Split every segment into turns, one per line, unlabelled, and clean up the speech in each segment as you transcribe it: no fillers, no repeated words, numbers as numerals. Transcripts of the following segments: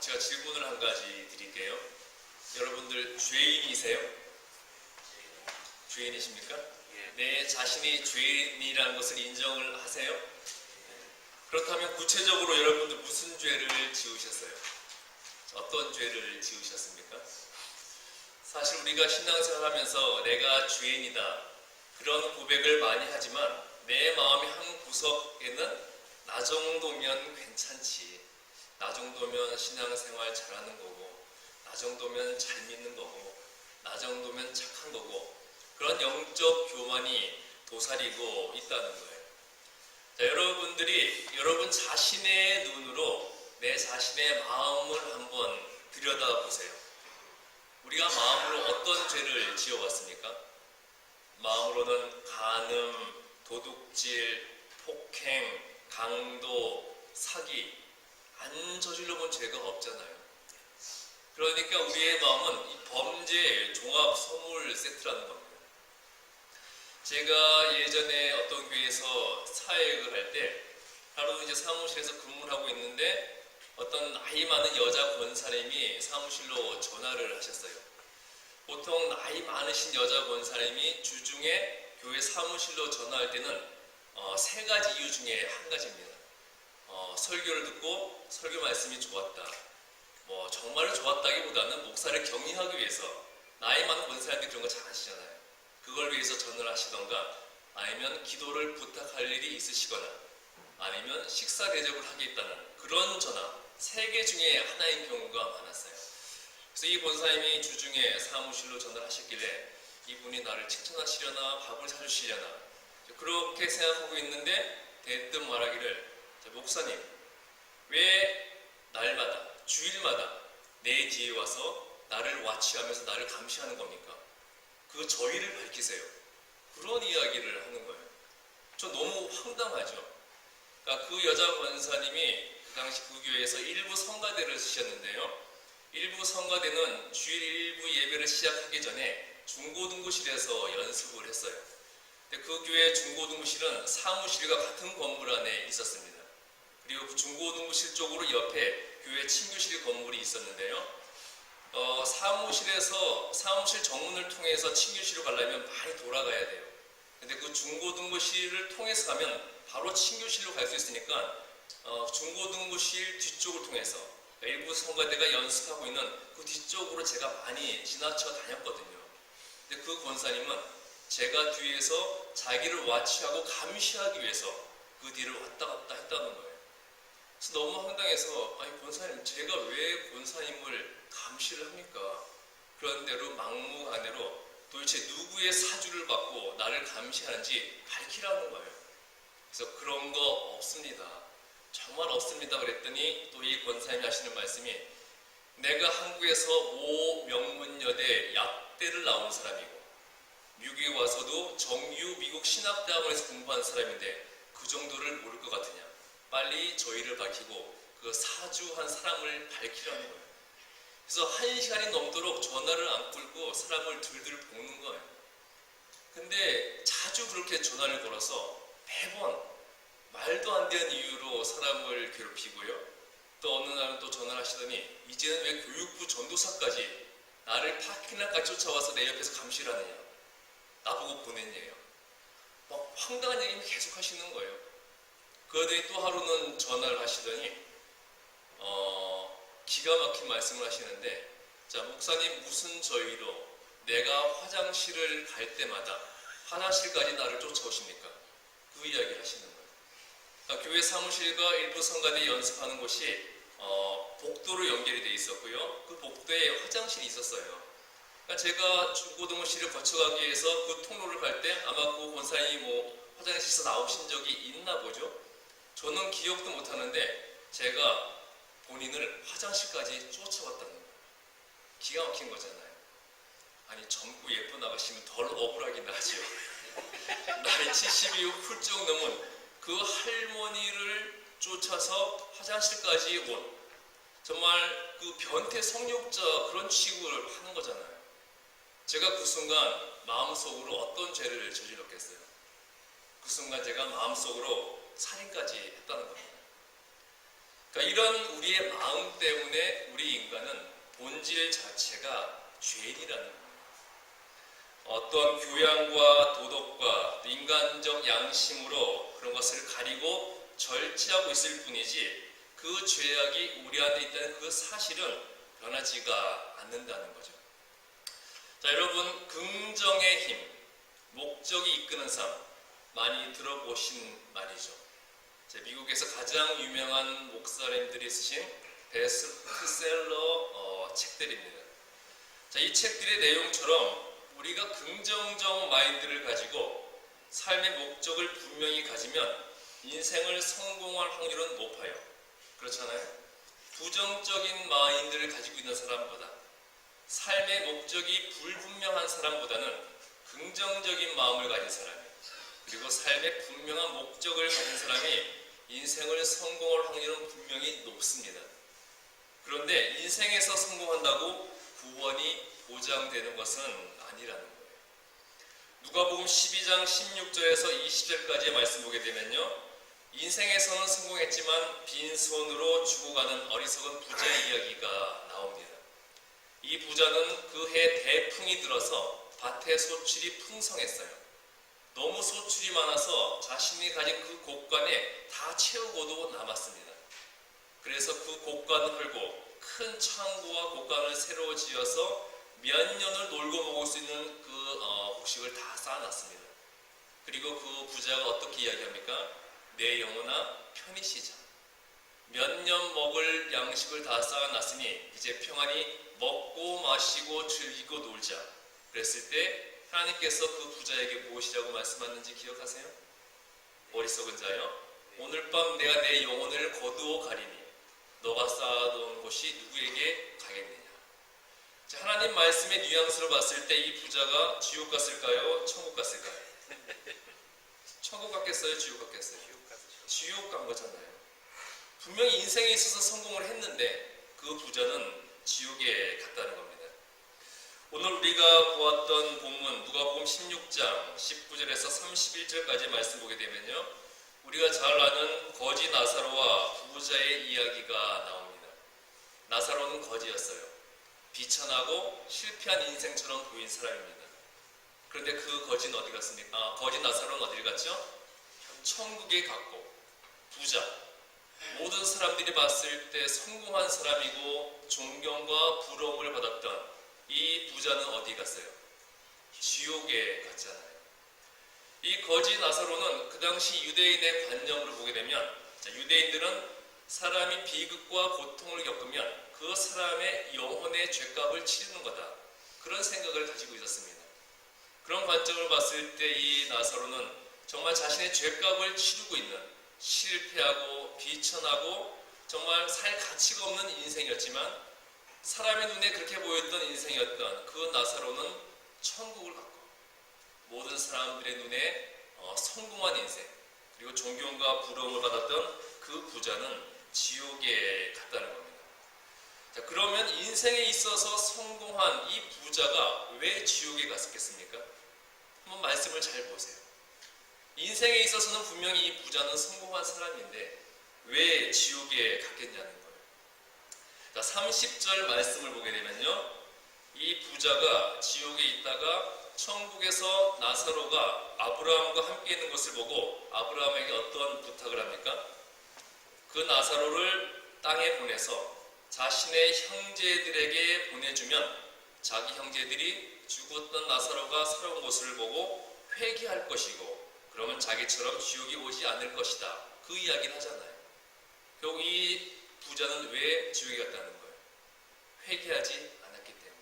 제가 질문을 한 가지 드릴게요. 여러분들 죄인이세요? 죄인이십니까? 내 자신이 죄인이라는 것을 인정을 하세요? 그렇다면 구체적으로 여러분들 무슨 죄를 지으셨어요? 어떤 죄를 지으셨습니까? 사실 우리가 신앙생활하면서 내가 죄인이다 그런 고백을 많이 하지만 내 마음의 한 구석에는 나 정도면 괜찮지, 나 정도면 신앙생활 잘하는 거고, 나 정도면 잘 믿는 거고, 나 정도면 착한 거고, 그런 영적 교만이 도사리고 있다는 거예요. 자, 여러분들이 여러분 자신의 눈으로 내 자신의 마음을 한번 들여다보세요. 우리가 마음으로 어떤 죄를 지어왔습니까? 마음으로는 간음, 도둑질, 폭행, 강도, 사기 안 저질러 본 죄가 없잖아요. 그러니까 우리의 마음은 이 범죄 종합 선물 세트라는 겁니다. 제가 예전에 어떤 교회에서 사역을 할 때 하루 이제 사무실에서 근무를 하고 있는데 어떤 나이 많은 여자 권사님이 사무실로 전화를 하셨어요. 보통 나이 많으신 여자 권사님이 주중에 교회 사무실로 전화할 때는 세 가지 이유 중에 한 가지입니다. 설교를 듣고 설교 말씀이 좋았다. 정말로 좋았다기보다는 목사를 격려하기 위해서 나이 많은 권사님들이 그런 거 잘 아시잖아요. 그걸 위해서 전화를 하시던가 아니면 기도를 부탁할 일이 있으시거나 아니면 식사 대접을 하겠다는 그런 전화 세 개 중에 하나인 경우가 많았어요. 그래서 이 권사님이 주중에 사무실로 전화를 하셨길래 이분이 나를 칭찬하시려나 밥을 사주시려나 그렇게 생각하고 있는데 대뜸 말하기를 목사님 왜 날마다 주일마다 내 뒤에 와서 나를 와치하면서 나를 감시하는 겁니까? 그 저희를 밝히세요. 그런 이야기를 하는 거예요. 저 너무 황당하죠. 그러니까 그 여자 권사님이 그 당시 그 교회에서 일부 성가대를 쓰셨는데요. 일부 성가대는 주일 일부 예배를 시작하기 전에 중고등부실에서 연습을 했어요. 근데 그 교회 중고등부실은 사무실과 같은 건물 안에 있었습니다. 그리고 그 중고등부실 쪽으로 옆에 교회 친교실 건물이 있었는데요. 사무실 정문을 통해서 친교실로 가려면 많이 돌아가야 돼요. 근데 그 중고등부실을 통해서 가면 바로 친교실로 갈 수 있으니까 중고등부실 뒤쪽을 통해서 일부 성가대가 연습하고 있는 그 뒤쪽으로 제가 많이 지나쳐 다녔거든요. 근데 그 권사님은 제가 뒤에서 자기를 와치하고 감시하기 위해서 그 뒤를 왔다 갔다 했다는 거예요. 그래서 너무 황당해서 아니 권사님 제가 왜 권사님을 감시를 합니까? 그런 대로 막무가내로 도대체 누구의 사주를 받고 나를 감시하는지 밝히라는 거예요. 그래서 그런 거 없습니다. 정말 없습니다. 그랬더니 또 이 권사님이 하시는 말씀이 내가 한국에서 모 명문여대 약대를 나온 사람이고 미국에 와서도 정유 미국 신학대학원에서 공부한 사람인데 그 정도를 모를 것 같으냐. 빨리 저희를 밝히고 그 사주한 사람을 밝히라는 거예요. 그래서 1시간이 넘도록 전화를 안 끊고 사람을 들들 볶는 거예요. 근데 자주 그렇게 전화를 걸어서 매번 말도 안 되는 이유로 사람을 괴롭히고요. 또 어느 날은 또 전화를 하시더니 이제는 왜 교육부 전도사까지 나를 파킹락까지 쫓아와서 내 옆에서 감시를 하느냐. 나보고 보냈냐요. 막 황당한 얘기를 계속 하시는 거예요. 그러더니 또 하루는 전화를 하시더니 기가 막힌 말씀을 하시는데 자 목사님 무슨 저희로 내가 화장실을 갈 때마다 화장실까지 나를 쫓아오십니까? 그 이야기를 하시는 거예요. 그러니까 교회 사무실과 일부 성가대 연습하는 곳이 복도로 연결이 되어 있었고요. 그 복도에 화장실이 있었어요. 그러니까 제가 중고등부실을 거쳐가기 위해서 그 통로를 갈 때 아마 그 권사님이 화장실에서 나오신 적이 있나 보죠. 저는 기억도 못하는데 제가 본인을 화장실까지 쫓아왔다는 거예요. 기가 막힌 거잖아요. 아니 젊고 예쁜 아가씨면 덜 억울하긴 하죠. 나이 70이 훌쩍 넘은 그 할머니를 쫓아서 화장실까지 온 정말 그 변태 성욕자 그런 취급을 하는 거잖아요. 제가 그 순간 마음속으로 어떤 죄를 저질렀겠어요. 그 순간 제가 마음속으로 살인까지 했다는 겁니다. 그러니까 이런 우리의 마음 때문에 우리 인간은 본질 자체가 죄인이라는 거예요. 어떤 교양과 도덕과 인간적 양심으로 그런 것을 가리고 절제하고 있을 뿐이지 그 죄악이 우리 안에 있다는 그 사실은 변하지가 않는다는 거죠. 자, 여러분, 긍정의 힘, 목적이 이끄는 삶 많이 들어보신 말이죠. 미국에서 가장 유명한 목사님들이 쓰신 베스트셀러 책들입니다. 자, 이 책들의 내용처럼 우리가 긍정적 마인드를 가지고 삶의 목적을 분명히 가지면 인생을 성공할 확률은 높아요. 그렇잖아요? 부정적인 마인드를 가지고 있는 사람보다 삶의 목적이 불분명한 사람보다는 긍정적인 마음을 가진 사람이 그리고 삶의 분명한 목적을 가진 사람이 인생을 성공할 확률은 분명히 높습니다. 그런데 인생에서 성공한다고 구원이 보장되는 것은 아니라는 거예요. 누가복음 12장 16절에서 20절까지의 말씀 보게 되면요, 인생에서는 성공했지만 빈손으로 죽어가는 어리석은 부자의 이야기가 나옵니다. 이 부자는 그 해 대풍이 들어서 밭에 소출이 풍성했어요. 너무 소출이 많아서 자신이 가진 그 곡간에 다 채우고도 남았습니다. 그래서 그 곡간을 헐고 큰 창고와 곡간을 새로 지어서 몇 년을 놀고 먹을 수 있는 그 곡식을 다 쌓아놨습니다. 그리고 그 부자가 어떻게 이야기합니까? 내 영혼아 편히 쉬자. 몇 년 먹을 양식을 다 쌓아놨으니 이제 평안히 먹고 마시고 즐기고 놀자. 그랬을 때 하나님께서 그 부자에게 무엇이라고 말씀하는지 기억하세요? 어리석은 자여, 오늘 밤 내가 내 영혼을 거두어 가리니 너가 쌓아놓은 곳이 누구에게 가겠느냐. 자, 하나님 말씀의 뉘앙스로 봤을 때 이 부자가 지옥 갔을까요? 천국 갔을까요? 천국 갔겠어요? 지옥 갔겠어요? 지옥 간 거잖아요. 분명히 인생에 있어서 성공을 했는데 그 부자는 지옥에 갔다는 겁니다. 오늘 우리가 보았던 본문 누가복음 16장 19절에서 31절까지 말씀 보게 되면요, 우리가 잘 아는 거지 나사로와 부자의 이야기가 나옵니다. 나사로는 거지였어요. 비천하고 실패한 인생처럼 보인 사람입니다. 그런데 그 거지는 어디 갔습니까? 거지 나사로는 어디를 갔죠? 천국에 갔고, 부자, 모든 사람들이 봤을 때 성공한 사람이고 존경과 부러움을 받았던 이 부자는 어디 갔어요? 지옥에 갔잖아요. 이 거지 나사로는 그 당시 유대인의 관념으로 보게 되면, 유대인들은 사람이 비극과 고통을 겪으면 그 사람의 영혼의 죄값을 치르는 거다, 그런 생각을 가지고 있었습니다. 그런 관점을 봤을 때 이 나사로는 정말 자신의 죄값을 치르고 있는, 실패하고 비천하고 정말 살 가치가 없는 인생이었지만 사람의 눈에 그렇게 보였던 인생이었던 그 나사로는 천국을 갔고, 모든 사람들의 눈에 성공한 인생, 그리고 존경과 부러움을 받았던 그 부자는 지옥에 갔다는 겁니다. 자, 그러면 인생에 있어서 성공한 이 부자가 왜 지옥에 갔었겠습니까? 한번 말씀을 잘 보세요. 인생에 있어서는 분명히 이 부자는 성공한 사람인데 왜 지옥에 갔겠냐는 거예요. 자, 30절 말씀을 보게 되면요, 이 부자가 지옥에 있다가 천국에서 나사로가 아브라함과 함께 있는 것을 보고 아브라함에게 어떤 부탁을 합니까? 그 나사로를 땅에 보내서 자신의 형제들에게 보내주면 자기 형제들이 죽었던 나사로가 살아온 것을 보고 회개할 것이고, 그러면 자기처럼 지옥이 오지 않을 것이다, 그 이야기를 하잖아요. 결국 이 부자는 왜 지옥에 갔다는 거예요? 회개하지 않았기 때문에.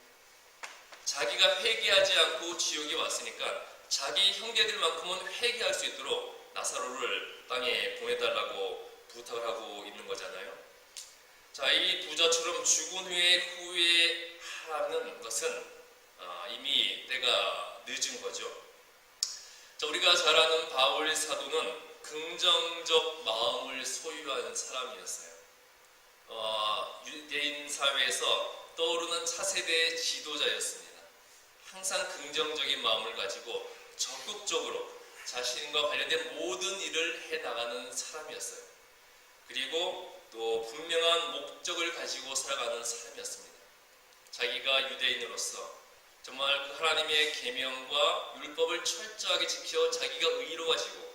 자기가 회개하지 않고 지옥에 왔으니까 자기 형제들만큼은 회개할 수 있도록 나사로를 땅에 보내달라고 부탁을 하고 있는 거잖아요. 자, 이 부자처럼 죽은 후에 후회하는 것은 이미 때가 늦은 거죠. 자, 우리가 잘 아는 바울 사도는 긍정적 마음을 소유한 사람이었어요. 유대인 사회에서 떠오르는 차세대 지도자였습니다. 항상 긍정적인 마음을 가지고 적극적으로 자신과 관련된 모든 일을 해나가는 사람이었어요. 그리고 또 분명한 목적을 가지고 살아가는 사람이었습니다. 자기가 유대인으로서 정말 그 하나님의 계명과 율법을 철저하게 지켜 자기가 의로워지고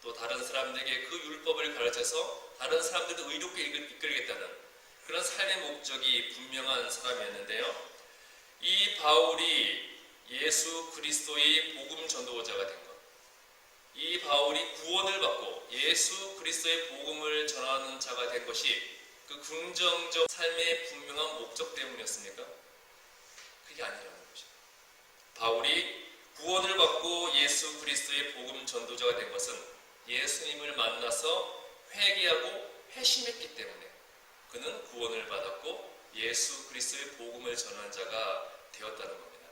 또 다른 사람들에게 그 율법을 가르쳐서 다른 사람들도 의롭게 이끌겠다는 그런 삶의 목적이 분명한 사람이었는데요. 이 바울이 예수 그리스도의 복음 전도자가 된 것, 이 바울이 구원을 받고 예수 그리스도의 복음을 전하는 자가 된 것이 그 긍정적 삶의 분명한 목적 때문이었습니까? 그게 아니라는 거죠. 바울이 구원을 받고 예수 그리스도의 복음 전도자가 된 것은 예수님을 만나서 회개하고 회심했기 때문에 그는 구원을 받았고 예수 그리스도의 복음을 전한 자가 되었다는 겁니다.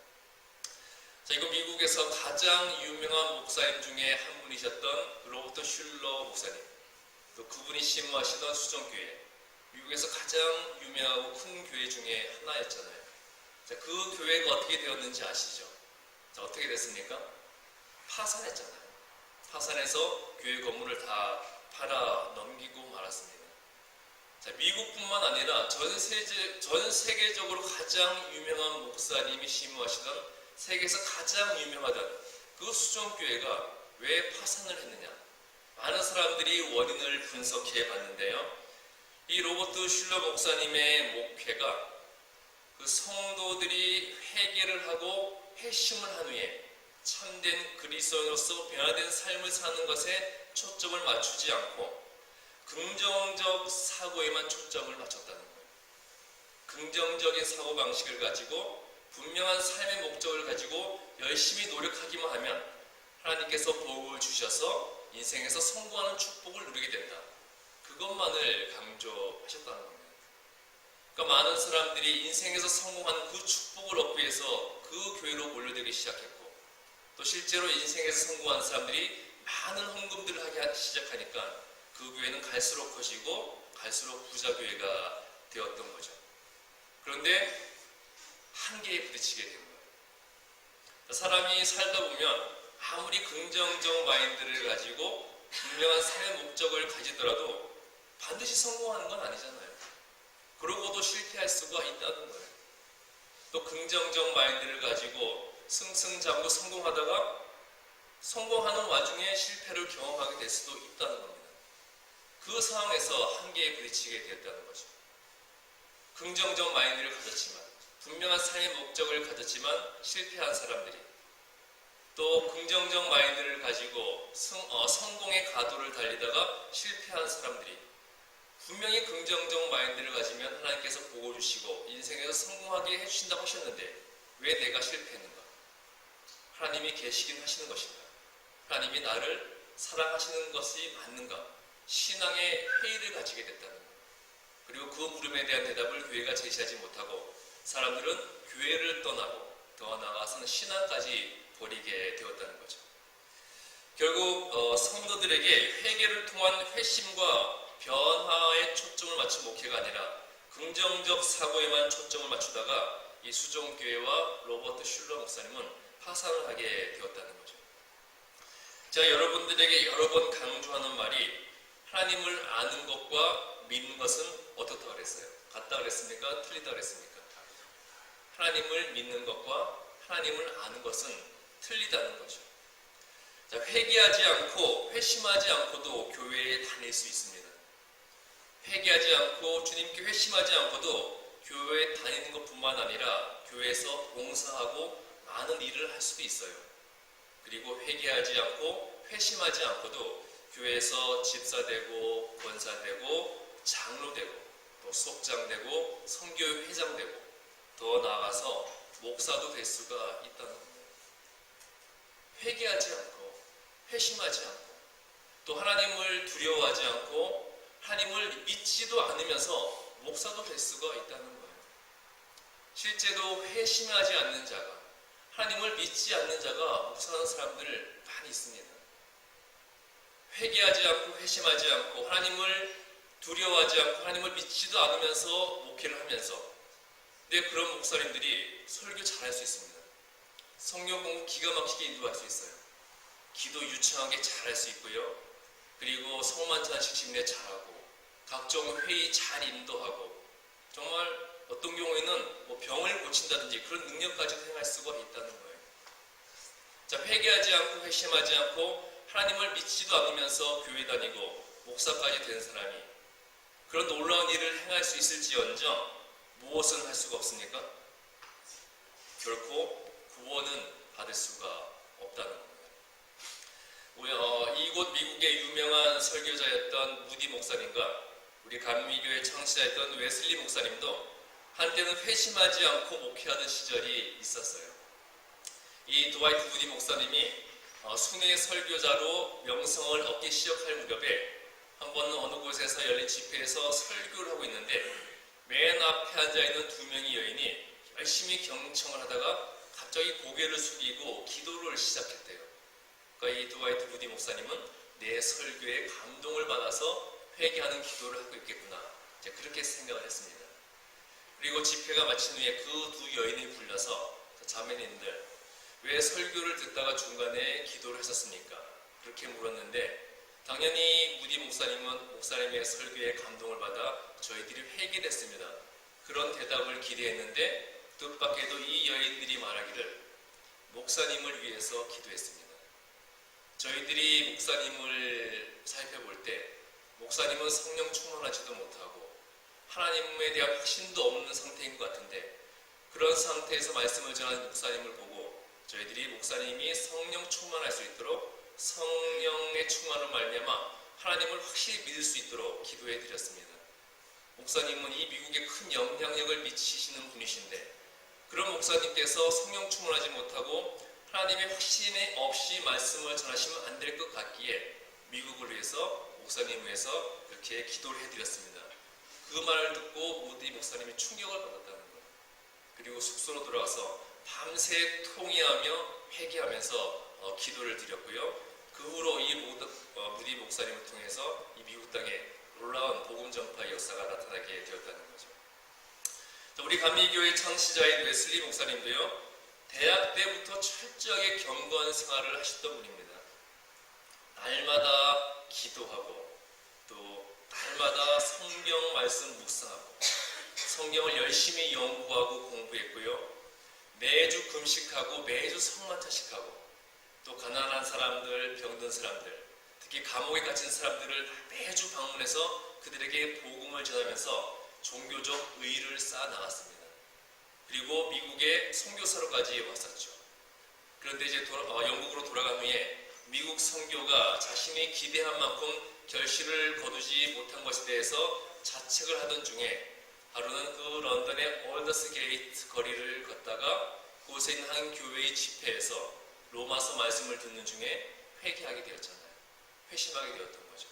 자, 이거 미국에서 가장 유명한 목사님 중에 한 분이셨던 로버트 슐러 목사님, 또 그분이 심무하시던 수정교회, 미국에서 가장 유명하고 큰 교회 중에 하나였잖아요. 자, 그 교회가 어떻게 되었는지 아시죠? 자, 어떻게 됐습니까? 파산했잖아요. 파산해서 교회 건물을 다 팔아 넘기고 말았습니다. 자, 미국뿐만 아니라 전 세계적으로 가장 유명한 목사님이 심무하시던 세계에서 가장 유명하던 그 수종교회가 왜 파산을 했느냐? 많은 사람들이 원인을 분석해 봤는데요. 이 로버트 슐러 목사님의 목회가 그 성도들이 회개를 하고 회심을 한 후에 참된 그리스도인으로서 변화된 삶을 사는 것에 초점을 맞추지 않고 긍정적 사고에만 초점을 맞췄다는 거예요. 긍정적인 사고방식을 가지고 분명한 삶의 목적을 가지고 열심히 노력하기만 하면 하나님께서 복을 주셔서 인생에서 성공하는 축복을 누리게 된다. 그것만을 강조하셨다는 겁니다. 그러니까 많은 사람들이 인생에서 성공하는 그 축복을 얻기 위해서 그 교회로 몰려들기 시작했고 또 실제로 인생에서 성공한 사람들이 많은 헌금들을 하기 시작하니까 그 교회는 갈수록 커지고 갈수록 부자교회가 되었던 거죠. 그런데 한계에 부딪히게 된 거예요. 사람이 살다 보면 아무리 긍정적 마인드를 가지고 분명한 삶의 목적을 가지더라도 반드시 성공하는 건 아니잖아요. 그러고도 실패할 수가 있다는 거예요. 또 긍정적 마인드를 가지고 승승장구 성공하다가 성공하는 와중에 실패를 경험하게 될 수도 있다는 겁니다. 그 상황에서 한계에 부딪히게 되었다는 거죠. 긍정적 마인드를 가졌지만 분명한 삶의 목적을 가졌지만 실패한 사람들이 또 긍정적 마인드를 가지고 성공의 가도를 달리다가 실패한 사람들이 분명히 긍정적 마인드를 가지면 하나님께서 복을 주시고 인생에서 성공하게 해주신다고 하셨는데 왜 내가 실패했는가? 하나님이 계시긴 하시는 것인가? 하나님이 나를 사랑하시는 것이 맞는가? 신앙의 회의를 가지게 됐다는 거예요. 그리고 그 물음에 대한 대답을 교회가 제시하지 못하고 사람들은 교회를 떠나고 더 나아가서는 신앙까지 버리게 되었다는 거죠. 결국 성도들에게 회개를 통한 회심과 변화에 초점을 맞춘 목회가 아니라 긍정적 사고에만 초점을 맞추다가 이 수종교회와 로버트 슐러 목사님은 파산을 하게 되었다는 거죠. 제가 여러분들에게 여러 번 강조하는 말이 하나님을 아는 것과 믿는 것은 어떻다 그랬어요? 같다 그랬습니까? 틀리다 그랬습니까? 하나님을 믿는 것과 하나님을 아는 것은 틀리다는 거죠. 자, 회개하지 않고 회심하지 않고도 교회에 다닐 수 있습니다. 회개하지 않고 주님께 회심하지 않고도 교회에 다니는 것뿐만 아니라 교회에서 봉사하고 많은 일을 할 수도 있어요. 그리고 회개하지 않고 회심하지 않고도 교회에서 집사되고 권사되고 장로되고 또 수업장되고 선교회 회장되고 더 나아가서 목사도 될 수가 있다는 겁니다. 회개하지 않고 회심하지 않고 또 하나님을 두려워하지 않고 하나님을 믿지도 않으면서 목사도 될 수가 있다는 거예요. 실제로 회심하지 않는 자가 하나님을 믿지 않는 자가 목사하는 사람들 많이 있습니다. 회개하지 않고 회심하지 않고 하나님을 두려워하지 않고 하나님을 믿지도 않으면서 목회를 하면서 근데 그런 목사님들이 설교 잘할 수 있습니다. 성경 공부 기가 막히게 인도할 수 있어요. 기도 유창하게 잘할 수 있고요. 그리고 성만찬식 집례 잘하고 각종 회의 잘 인도하고 정말 어떤 경우에는 뭐 병을 고친다든지 그런 능력까지도 행할 수가 있다는 거예요. 자, 회개하지 않고 회심하지 않고 하나님을 믿지도 않으면서 교회 다니고 목사까지 된 사람이 그런 놀라운 일을 행할 수 있을지언정 무엇은 할 수가 없습니까? 결코 구원은 받을 수가 없다는 겁니다. 이곳 미국의 유명한 설교자였던 무디 목사님과 우리 감미교회 창시자였던 웨슬리 목사님도 한때는 회심하지 않고 목회하던 시절이 있었어요. 이 드와이트 무디 목사님이 순회 설교자로 명성을 얻기 시작할 무렵에 한 번은 어느 곳에서 열린 집회에서 설교를 하고 있는데 맨 앞에 앉아있는 두 명의 여인이 열심히 경청을 하다가 갑자기 고개를 숙이고 기도를 시작했대요. 그러니까 이 드와이트 무디 목사님은 내 설교에 감동을 받아서 회개하는 기도를 하고 있겠구나, 이제 그렇게 생각을 했습니다. 그리고 집회가 마친 후에 그 두 여인이 불려서 자매님들 왜 설교를 듣다가 중간에 기도를 하셨습니까? 그렇게 물었는데 당연히 무디 목사님은 목사님의 설교에 감동을 받아 저희들이 회개를 했습니다. 그런 대답을 기대했는데 뜻밖에도 이 여인들이 말하기를 목사님을 위해서 기도했습니다. 저희들이 목사님을 살펴볼 때 목사님은 성령 충만하지도 못하고 하나님에 대한 확신도 없는 상태인 것 같은데 그런 상태에서 말씀을 전하는 목사님을 보고 저희들이 목사님이 성령 충만할 수 있도록 성령의 충만을 말미암아 하나님을 확실히 믿을 수 있도록 기도해 드렸습니다. 목사님은 이 미국에 큰 영향력을 미치시는 분이신데 그런 목사님께서 성령 충만하지 못하고 하나님의 확신이 없이 말씀을 전하시면 안 될 것 같기에 미국을 위해서 목사님 위해서 그렇게 기도를 해드렸습니다. 그 말을 듣고 무디 목사님이 충격을 받았다는 거예요. 그리고 숙소로 돌아와서 밤새 통회하며 회개하면서 기도를 드렸고요. 그 후로 이 무디 목사님을 통해서 이 미국 땅에 놀라운 복음 전파의 역사가 나타나게 되었다는 거죠. 우리 감리교회 창시자인 웨슬리 목사님도요, 대학 때부터 철저하게 경건 생활을 하셨던 분입니다. 날마다 기도하고 또 날마다 성경 말씀 묵상하고 성경을 열심히 연구하고 공부했고요. 매주 금식하고 매주 성만찬식하고 또 가난한 사람들, 병든 사람들, 특히 감옥에 갇힌 사람들을 매주 방문해서 그들에게 복음을 전하면서 종교적 의의를 쌓아 나갔습니다. 그리고 미국에 선교사로까지 왔었죠. 그런데 이제 영국으로 돌아간 후에 미국 선교가 자신이 기대한 만큼 결실을 거두지 못한 것에 대해서 자책을 하던 중에 하루는 그 런던의 올더스 게이트 거리를 걷다가 그곳에 있는 한 교회의 집회에서 로마서 말씀을 듣는 중에 회개하게 되었잖아요. 회심하게 되었던 거죠.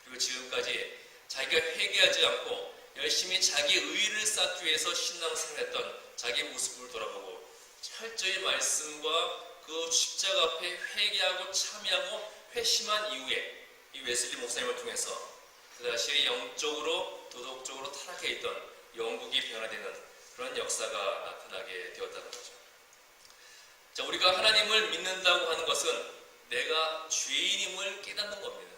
그리고 지금까지 자기가 회개하지 않고 열심히 자기의 의의를 쌓기 위해서 신앙생활했던 자기 모습을 돌아보고 철저히 말씀과 그 십자가 앞에 회개하고 참여하고 회심한 이후에 이 웨슬리 목사님을 통해서 그다시 영적으로 도덕적으로 타락해 있던 영국이 변화되는 그런 역사가 나타나게 되었다는 거죠. 자, 우리가 하나님을 믿는다고 하는 것은 내가 죄인임을 깨닫는 겁니다.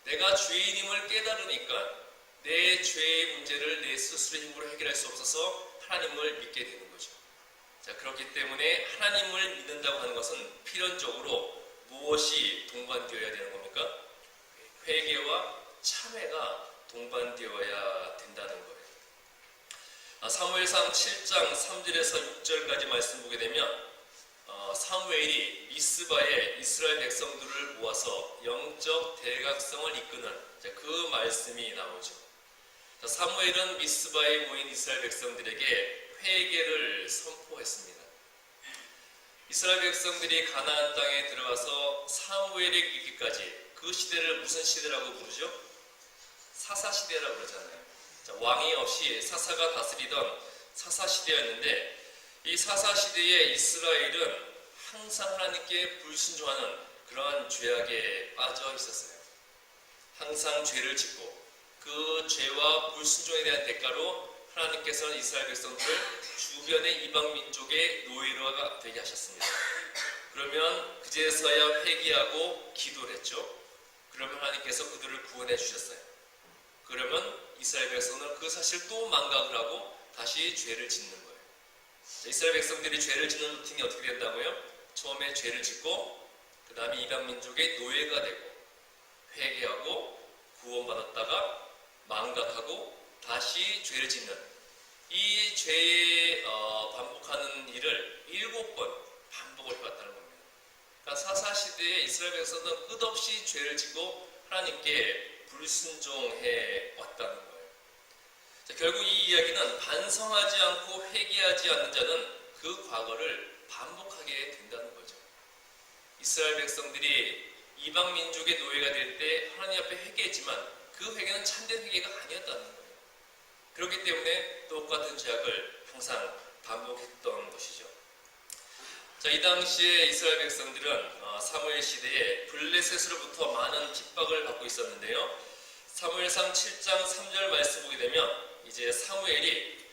내가 죄인임을 깨달으니까 내 죄의 문제를 내 스스로 힘으로 해결할 수 없어서 하나님을 믿게 되는 거죠. 자, 그렇기 때문에 하나님을 믿는다고 하는 것은 필연적으로 무엇이 동반되어야 되는 겁니까? 회개와 참회가 동반되어야 된다는 거예요. 사무엘상 7장 3절에서 6절까지 말씀 보게 되면 사무엘이 미스바에 이스라엘 백성들을 모아서 영적 대각성을 이끄는 그 말씀이 나오죠. 사무엘은 미스바에 모인 이스라엘 백성들에게 회개를 선포했습니다. 이스라엘 백성들이 가나안 땅에 들어가서 사무엘에 이르기까지 그 시대를 무슨 시대라고 부르죠? 사사시대라고 그러잖아요. 왕이 없이 사사가 다스리던 사사시대였는데 이 사사시대에 이스라엘은 항상 하나님께 불순종하는 그러한 죄악에 빠져 있었어요. 항상 죄를 짓고 그 죄와 불순종에 대한 대가로 하나님께서는 이스라엘 백성들을 주변의 이방 민족의 노예로가 되게 하셨습니다. 그러면 그제서야 회개하고 기도를 했죠. 그러면 하나님께서 그들을 구원해 주셨어요. 그러면 이스라엘 백성은 그 사실을 또 망각을 하고 다시 죄를 짓는 거예요. 자, 이스라엘 백성들이 죄를 짓는 루틴이 어떻게 된다고요? 처음에 죄를 짓고 그 다음에 이방 민족의 노예가 되고 회개하고 구원받았다가 망각하고 다시 죄를 짓는 이 죄에 반복하는 일을 7번 반복을 해왔다는 겁니다. 그러니까 사사시대에 이스라엘 백성은 끝없이 죄를 지고 하나님께 불순종해 왔다는 거예요. 자, 결국 이 이야기는 반성하지 않고 회개하지 않는 자는 그 과거를 반복하게 된다는 거죠. 이스라엘 백성들이 이방 민족의 노예가 될 때 하나님 앞에 회개했지만 그 회개는 참된 회개가 아니었다는 거예요. 그렇기 때문에 똑같은 죄악을 항상 반복했던 것이죠. 자, 이 당시에 이스라엘 백성들은 사무엘 시대에 블레셋으로부터 많은 핍박을 받고 있었는데요. 사무엘상 7장 3절 말씀 보게 되면 이제 사무엘이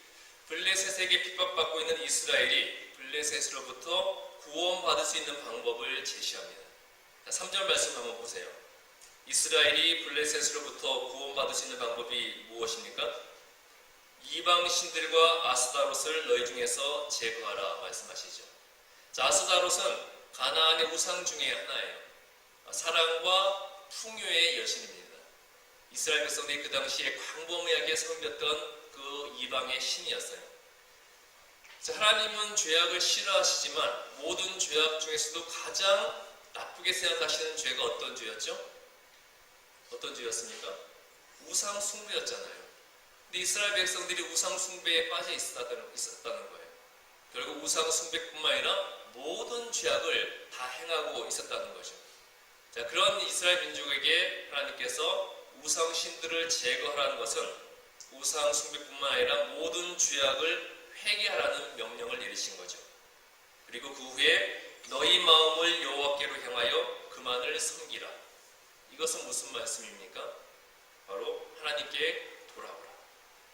블레셋에게 핍박받고 있는 이스라엘이 블레셋으로부터 구원받을 수 있는 방법을 제시합니다. 자, 3절 말씀 한번 보세요. 이스라엘이 블레셋으로부터 구원받을 수 있는 방법이 무엇입니까? 이방 신들과 아스다롯을 너희 중에서 제거하라 말씀하시죠. 자, 아스다롯은 가나안의 우상 중에 하나예요. 사랑과 풍요의 여신입니다. 이스라엘 백성들이 그 당시에 광범위하게 섬겼던 그 이방의 신이었어요. 자, 하나님은 죄악을 싫어하시지만 모든 죄악 중에서도 가장 나쁘게 생각하시는 죄가 어떤 죄였죠? 어떤 죄였습니까? 우상 숭배였잖아요. 근데 이스라엘 백성들이 우상 숭배에 빠져 있었다는 거예요. 결국 우상 숭배뿐만 아니라 모든 죄악을 다 행하고 있었다는 거죠. 자, 그런 이스라엘 민족에게 하나님께서 우상 신들을 제거하라는 것은 우상 숭배뿐만 아니라 모든 죄악을 회개하라는 명령을 내리신 거죠. 그리고 그 후에 너희 마음을 여호와께로 향하여 그만을 섬기라. 이것은 무슨 말씀입니까? 바로 하나님께 돌아오라.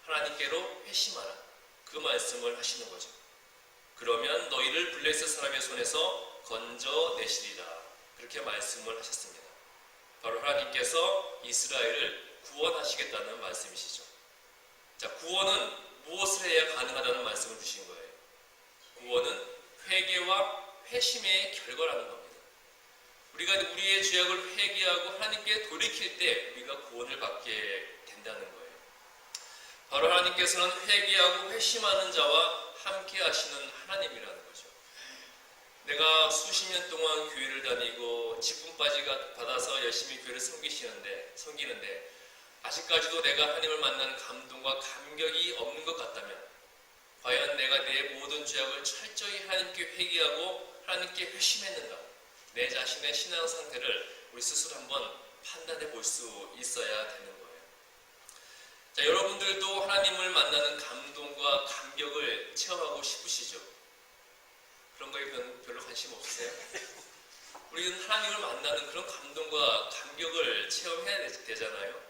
하나님께로 회심하라. 그 말씀을 하시는 거죠. 그러면 너희를 블레셋 사람의 손에서 건져내시리라. 그렇게 말씀을 하셨습니다. 바로 하나님께서 이스라엘을 구원하시겠다는 말씀이시죠. 자, 구원은 무엇을 해야 가능하다는 말씀을 주신 거예요? 구원은 회개와 회심의 결과라는 겁니다. 우리가 우리의 죄악을 회개하고 하나님께 돌이킬 때 우리가 구원을 받게 된다는 거예요. 바로 하나님께서는 회개하고 회심하는 자와 함께 하시는 하나님이라는 거죠. 내가 수십 년 동안 교회를 다니고 직분까지 받아서 열심히 교회를 섬기는데 아직까지도 내가 하나님을 만나는 감동과 감격이 없는 것 같다면 과연 내가 내 모든 죄악을 철저히 하나님께 회개하고 하나님께 회심했는가? 내 자신의 신앙 상태를 우리 스스로 한번 판단해 볼 수 있어야 되는 거예요. 자, 여러분들도 하나님을 만나는 감동과 감격을 체험하고 싶으시죠? 그런 거에 별로 관심 없으세요? 우리는 하나님을 만나는 그런 감동과 감격을 체험해야 되잖아요.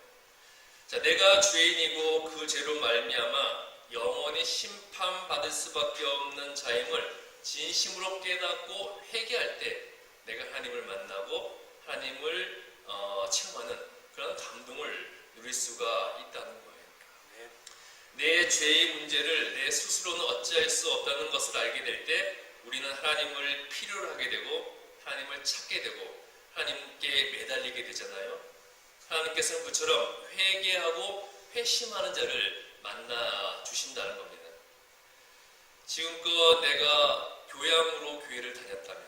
자, 내가 죄인이고 그 죄로 말미암아 영원히 심판받을 수밖에 없는 자임을 진심으로 깨닫고 회개할 때 내가 하나님을 만나고 하나님을 체험하는 그런 감동을 누릴 수가 있다는 거예요. 내 죄의 문제를 내 스스로는 어찌할 수 없다는 것을 알게 될 때 우리는 하나님을 필요로 하게 되고 하나님을 찾게 되고 하나님께 매달리게 되잖아요. 하나님께서는 그처럼 회개하고 회심하는 자를 만나 주신다는 겁니다. 지금껏 내가 교양으로 교회를 다녔다면,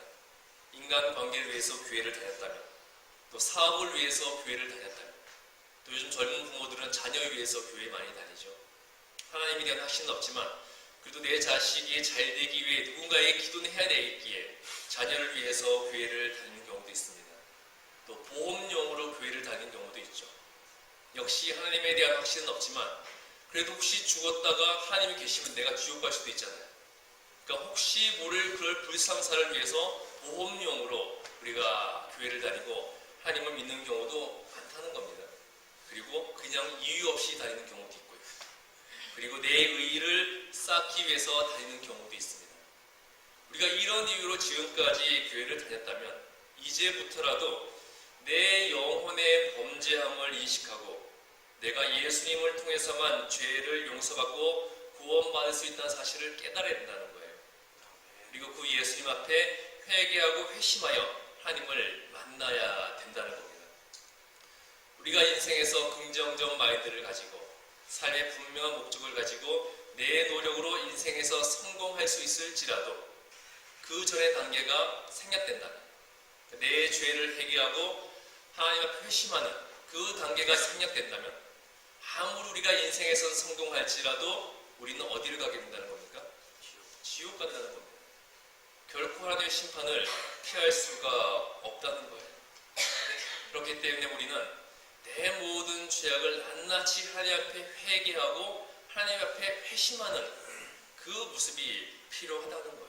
인간관계를 위해서 교회를 다녔다면, 또 사업을 위해서 교회를 다녔다면, 또 요즘 젊은 부모들은 자녀를 위해서 교회 많이 다니죠. 하나님에 대한 확신은 없지만 그래도 내 자식이 잘 되기 위해 누군가에게 기도는 해야 되겠기에 자녀를 위해서 교회를 다니는 경우도 있습니다. 또 보험용으로 교회를 다니는 경우도 있죠. 역시 하나님에 대한 확신은 없지만 그래도 혹시 죽었다가 하나님이 계시면 내가 지옥 갈 수도 있잖아요. 그러니까 혹시 모를 그럴 불상사를 위해서 보험용으로 우리가 교회를 다니고 하나님을 믿는 경우도 많다는 겁니다. 그리고 그냥 이유 없이 다니는 경우도 있고요. 그리고 내 의의를 쌓기 위해서 다니는 경우도 있습니다. 우리가 이런 이유로 지금까지 교회를 다녔다면 이제부터라도 내 영혼의 범죄함을 인식하고 내가 예수님을 통해서만 죄를 용서받고 구원받을 수 있다는 사실을 깨달아야 된다는 거예요. 그리고 그 예수님 앞에 회개하고 회심하여 하나님을 만나야 된다는 겁니다. 우리가 인생에서 긍정적 마인드를 가지고 삶의 분명한 목적을 가지고 내 노력으로 인생에서 성공할 수 있을지라도 그 전의 단계가 생략된다면, 내 죄를 회개하고 하나님 앞에 회심하는 그 단계가 생략된다면 아무리 우리가 인생에서 성공할지라도 우리는 어디를 가게 된다는 겁니까? 지옥 간다는 겁니다. 결코 하나님의 심판을 피할 수가 없다는 거예요. 그렇기 때문에 우리는 내 모든 죄악을 낱낱이 하나님 앞에 회개하고 하나님 앞에 회심하는 그 모습이 필요하다는 거예요.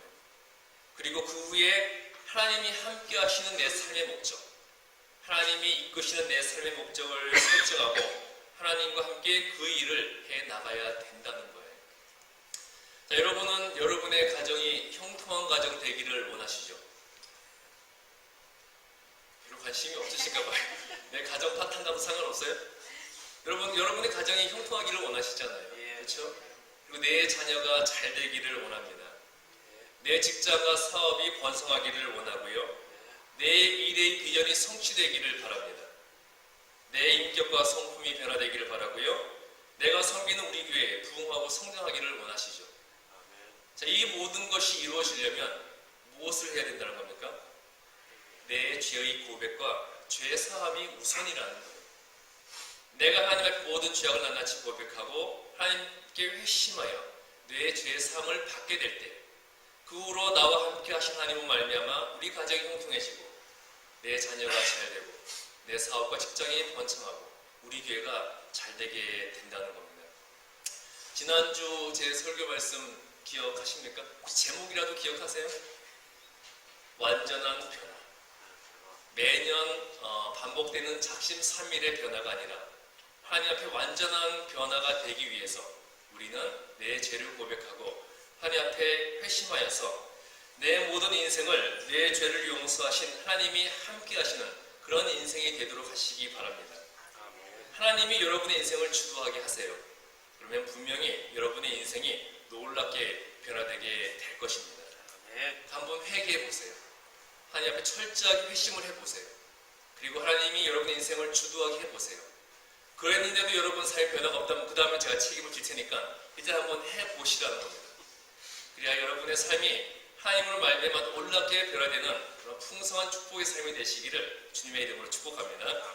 그리고 그 후에 하나님이 함께 하시는 내 삶의 목적, 하나님이 이끄시는 내 삶의 목적을 설정하고 하나님과 함께 그 일을 해 나가야 된다는 거예요. 자, 여러분은 여러분의 가정이 형통한 가정 되기를 원하시죠? 별로 관심이 없으신가 봐요. 내 가정 탓한다고 상관없어요? 여러분의 가정이 형통하기를 원하시잖아요. 그렇죠? 그리고 내 자녀가 잘 되기를 원합니다. 내 직장과 사업이 번성하기를 원하고요. 내 미래의 비전이 성취되기를 바랍니다. 내 인격과 성품이 변화되기를 바라고요. 내가 섬기는 우리 교회에 부흥하고 성장하기를 원하시죠. 자, 이 모든 것이 이루어지려면 무엇을 해야 된다는 겁니까? 내 죄의 고백과 죄 사함이 우선이라는 거예요. 내가 하나님 앞에 모든 죄악을 낱낱이 고백하고 하나님께 회심하여 내 죄 사함을 받게 될 때, 그 후로 나와 함께 하신 하나님은 말미암아 우리 가정이 형통해지고 내 자녀가 잘 되고 내 사업과 직장이 번창하고 우리 교회가 잘 되게 된다는 겁니다. 지난주 제 설교 말씀 기억하십니까? 혹시 제목이라도 기억하세요? 완전한 변화. 매년 반복되는 작심삼일의 변화가 아니라 하나님 앞에 완전한 변화가 되기 위해서 우리는 내 죄를 고백하고 하나님 앞에 회심하여서 내 모든 인생을 내 죄를 용서하신 하나님이 함께 하시는 그런 인생이 되도록 하시기 바랍니다. 하나님이 여러분의 인생을 주도하게 하세요. 그러면 분명히 여러분의 인생이 놀랍게 변화되게 될 것입니다. 한번 회개해 보세요. 하나님 앞에 철저하게 회심을 해보세요. 그리고 하나님이 여러분의 인생을 주도하게 해보세요. 그랬는데도 여러분 삶에 변화가 없다면 그 다음에 제가 책임을 질 테니까 이제 한번 해보시라는 겁니다. 그래야 여러분의 삶이 하나님으로 말미암아 놀랍게 변화되는 그런 풍성한 축복의 삶이 되시기를 주님의 이름으로 축복합니다.